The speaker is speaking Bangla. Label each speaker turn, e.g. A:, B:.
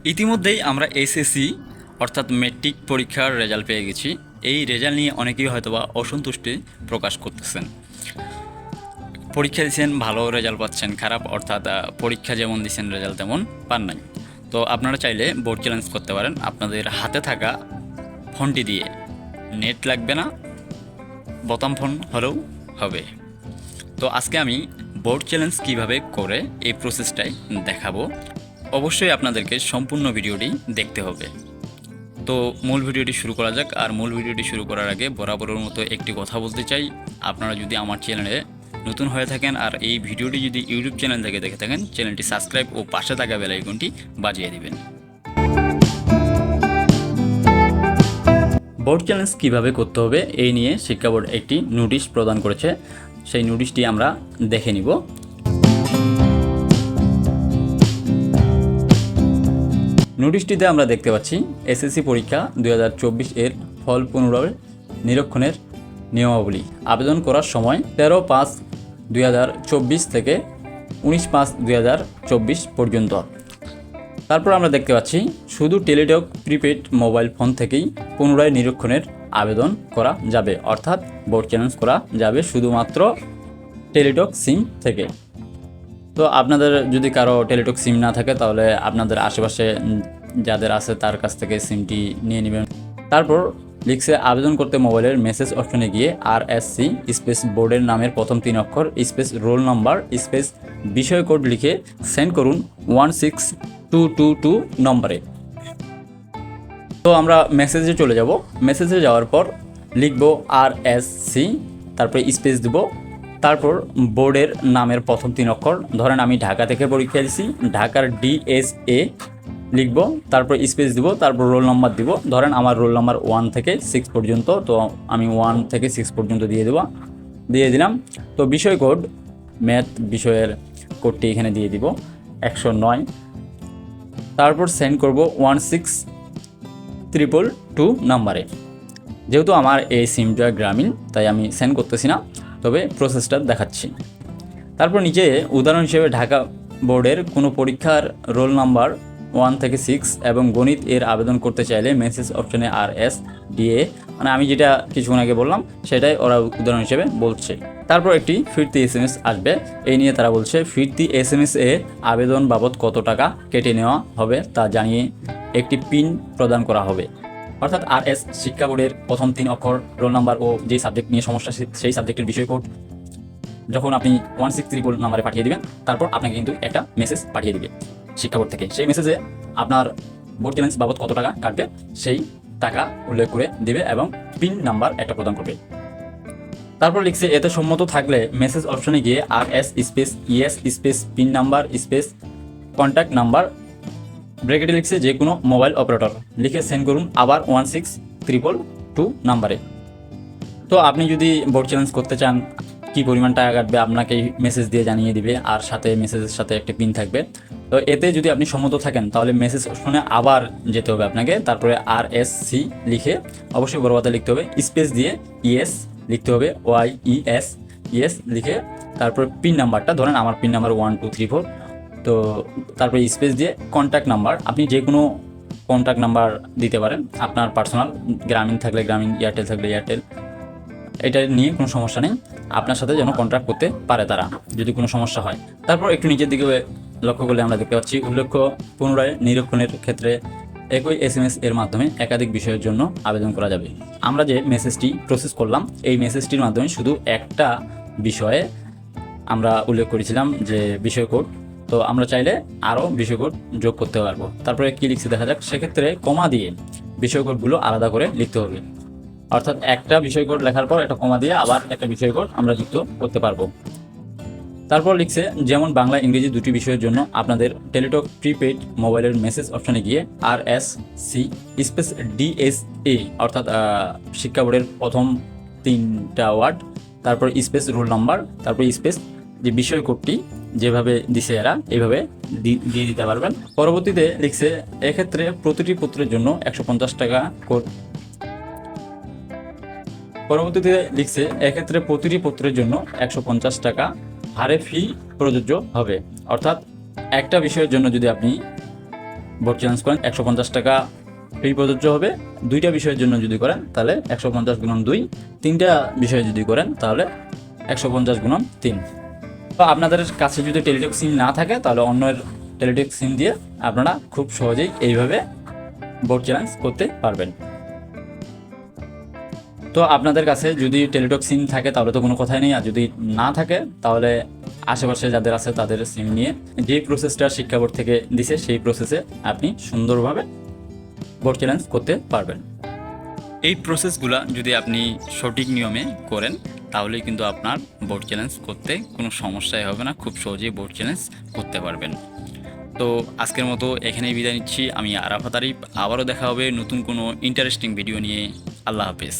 A: ইতিমধ্যেই আমরা এসএসসি অর্থাৎ মেট্রিক পরীক্ষার রেজাল্ট পেয়ে গেছি। এই রেজাল্ট নিয়ে অনেকেই হয়তোবা অসন্তুষ্টি প্রকাশ করতেছেন। পরীক্ষা দিচ্ছেন, ভালো রেজাল্ট পাচ্ছেন, খারাপ অর্থাৎ পরীক্ষা যেমন দিচ্ছেন রেজাল্ট তেমন পান নাই। তো আপনারা চাইলে বোর্ড চ্যালেঞ্জ করতে পারেন আপনাদের হাতে থাকা ফোনটি দিয়ে। নেট লাগবে না, বোতাম ফোন হলেও হবে। তো আজকে আমি বোর্ড চ্যালেঞ্জ কিভাবে করে এই প্রসেসটাই দেখাবো। অবশ্যই আপনাদেরকে সম্পূর্ণ ভিডিওটি দেখতে হবে। তো মূল ভিডিওটি শুরু করা যাক। আর মূল ভিডিওটি শুরু করার আগে বরাবরের মতো একটি কথা বলতে চাই, আপনারা যদি আমার চ্যানেলে নতুন হয়ে থাকেন আর এই ভিডিওটি যদি ইউটিউব চ্যানেল থেকে দেখে থাকেন, চ্যানেলটি সাবস্ক্রাইব ও পাশে থাকা বেল আইকনটি বাজিয়ে দিবেন। বোর্ড চ্যালেঞ্জ কীভাবে করতে হবে এই নিয়ে শিক্ষা বোর্ড একটি নোটিশ প্রদান করেছে, সেই নোটিশটি আমরা দেখে নিব। নোটিশটিতে আমরা দেখতে পাচ্ছি এসএসসি পরীক্ষা 2024 এর ফল পুনরায় নিরীক্ষণের নিয়মাবলী। আবেদন করার সময় 13/5/2024 থেকে 19/5/2024 পর্যন্ত। তারপর আমরা দেখতে পাচ্ছি শুধু টেলিটক প্রিপেড মোবাইল ফোন থেকেই পুনরায় নিরীক্ষণের আবেদন করা যাবে, অর্থাৎ বোর্ড চ্যালেঞ্জ করা যাবে শুধুমাত্র টেলিটক সিম থেকে। তো আপনাদের যদি কারো টেলিটক সিম না থাকে তাহলে আপনাদের আশেপাশে যাদের আছে তার কাছ থেকে সিমটি নিয়ে নেবেন। তারপর লিখছে আবেদন করতে মোবাইলের মেসেজ অপশনে গিয়ে RSC স্পেস বোর্ডের নামের প্রথম 3 অক্ষর স্পেস রোল নাম্বার স্পেস বিষয় কোড লিখে সেন্ড করুন 16222 নম্বরে। তো আমরা মেসেজে চলে যাব। মেসেজে যাওয়ার পর লিখব RSC, তারপরে স্পেস দিব, তারপর বোর্ডের নামের প্রথম 3 অক্ষর। ধরেন আমি ঢাকা থেকে পরীক্ষা দিয়েছি, ঢাকার DSA লিখব, তারপর স্পেস দিব, তারপর রোল নাম্বার দিব। ধরেন আমার রোল নাম্বার 1 থেকে 6 পর্যন্ত, তো আমি 1 থেকে 6 পর্যন্ত দিয়ে দিলাম। তো বিষয় কোড, ম্যাথ বিষয়ের কোডটি এখানে দিয়ে দিব 109। তারপর সেন্ড করব 16222 নাম্বারে। যেহেতু আমার এই সিমটা গ্রামীণ তাই আমি সেন্ড করতেছি না, তবে প্রসেসটা দেখাচ্ছি। তারপর নিচে উদাহরণ হিসেবে ঢাকা বোর্ডের কোনো পরীক্ষার রোল নাম্বার 1 থেকে 6 এবং গণিত এর আবেদন করতে চাইলে মেসেজ অপশনে RSDA, মানে আমি যেটা কিছুক্ষণ আগে বললাম সেটাই ওরা উদাহরণ হিসেবে বলছে। তারপর একটি ফিরতি SMS আসবে, এই নিয়ে তারা বলছে ফিরতি SMS এ আবেদন বাবদ কত টাকা কেটে নেওয়া হবে তা জানিয়ে একটি পিন প্রদান করা হবে। অর্থাৎ RS শিক্ষা বোর্ডের প্রথম 3 অক্ষর, রোল নাম্বার ও যে সাবজেক্ট নিয়ে সমস্যা সেই সাবজেক্টের বিষয় কোড যখন আপনি 163 নাম্বারে পাঠিয়ে দিবেন, তারপর আপনাকে কিন্তু একটা মেসেজ পাঠিয়ে দিবে শিক্ষা বোর্ড থেকে। সেই মেসেজে আপনার বোর্ড চ্যালেঞ্জ বাবদ কত টাকা কাটবে সেই টাকা উল্লেখ করে দিবে এবং পিন নাম্বার একটা প্রদান করবে। তারপর লিখছে এতে সম্মত থাকলে মেসেজ অপশনে গিয়ে RS space yes space pin number space contact number ব্র্যাকেটে লিখছে যে কোনো মোবাইল অপারেটর লিখে সেন্ড করুন আবার 16222 নাম্বারে। তো আপনি যদি বোর্ড চ্যালেঞ্জ করতে চান কী পরিমাণ টাকা কাটবে আপনাকে মেসেজ দিয়ে জানিয়ে দিবে, আর সাথে মেসেজের সাথে একটা পিন থাকবে। তো এতে যদি আপনি সম্মত থাকেন তাহলে মেসেজ অপশনে আবার যেতে হবে আপনাকে, তারপরে RSC লিখে অবশ্যই বড় কথা লিখতে হবে, স্পেস দিয়ে ইয়েস লিখতে হবে, YES লিখে তারপরে পিন নাম্বারটা, ধরেন আমার পিন নাম্বার 1234, তো তারপরে স্পেস দিয়ে কন্ট্যাক্ট নাম্বার, আপনি যে কোনো কন্ট্যাক্ট নাম্বার দিতে পারেন আপনার পার্সোনাল, গ্রামীণ থাকলে গ্রামীণ, এয়ারটেল থাকলে এয়ারটেল, এটা নিয়ে কোনো সমস্যা নেই, আপনার সাথে যেন কন্ট্যাক্ট করতে পারে তারা যদি কোনো সমস্যা হয়। তারপর একটু নিচের দিকে লক্ষ্য করলে আমরা দেখতে পাচ্ছি উল্লেখ্য পুনরায় নিরীক্ষণের ক্ষেত্রে একই SMS এর মাধ্যমে একাধিক বিষয়ের জন্য আবেদন করা যাবে। আমরা যে মেসেজটি প্রসেস করলাম এই মেসেজটির মাধ্যমে শুধু একটা বিষয়ে আমরা উল্লেখ করেছিলাম যে বিষয় কোড, তো আমরা চাইলে আরও বিষয় কোড যোগ করতে পারবো। তারপরে কী লিখছে দেখা যাক, সেক্ষেত্রে কমা দিয়ে বিষয় কোডগুলো আলাদা করে লিখতে হবে, অর্থাৎ একটা বিষয় কোড লেখার পর একটা কমা দিয়ে আবার একটা বিষয় কোড আমরা যুক্ত করতে পারবো। তারপর লিখছে যেমন বাংলা ইংরেজি দুটি বিষয়ের জন্য আপনাদের টেলিটক প্রিপেড মোবাইলের মেসেজ অপশনে গিয়ে RSC স্পেস DSA, অর্থাৎ শিক্ষা বোর্ডের প্রথম 3টা ওয়ার্ড, তারপর স্পেস রোল নাম্বার, তারপর স্পেস যে বিষয় কোডটি যেভাবে দিছে এরা এইভাবে দিয়ে দিতে পারবেন। পরবর্তীতে লিখছে এক্ষেত্রে প্রতিটি পত্রের জন্য 150 টাকা কোড। পরবর্তীতে লিখছে এক্ষেত্রে প্রতিটি পত্রের জন্য 150 টাকা হারে ফি প্রযোজ্য হবে, অর্থাৎ একটা বিষয়ের জন্য যদি আপনি বোর্ড চ্যালেঞ্জ করেন 150 টাকা ফ্রি প্রযোজ্য হবে। 2টা বিষয়ের জন্য যদি করেন তাহলে 150 গুণন 2, 3টা বিষয়ে যদি করেন তাহলে 150 গুণন 3। তো আপনাদের কাছে যদি টেলিটক সিম না থাকে তাহলে অন্যের টেলিটক সিম দিয়ে আপনারা খুব সহজেই এইভাবে বোর্ড চ্যালেঞ্জ করতে পারবেন। তো আপনাদের কাছে যদি টেলিটক সিম থাকে তাহলে তো কোনো কথাই নেই, আর যদি না থাকে তাহলে আশেপাশে যাদের আছে তাদের সিম নিয়ে যে প্রসেসটা শিক্ষা বোর্ড থেকে দিছে সেই প্রসেসে আপনি সুন্দরভাবে বোর্ড চ্যালেঞ্জ করতে পারবেন। এই প্রসেসগুলো যদি আপনি সঠিক নিয়মে করেন তাহলেই কিন্তু আপনার বোর্ড চ্যালেঞ্জ করতে কোনো সমস্যাই হবে না, খুব সহজেই বোর্ড চ্যালেঞ্জ করতে পারবেন। তো আজকের মতো এখানেই বিদায় নিচ্ছি। আমি আরাফাত আরিফ, আবারও দেখা হবে নতুন কোনো ইন্টারেস্টিং ভিডিও নিয়ে। আল্লাহ হাফেজ।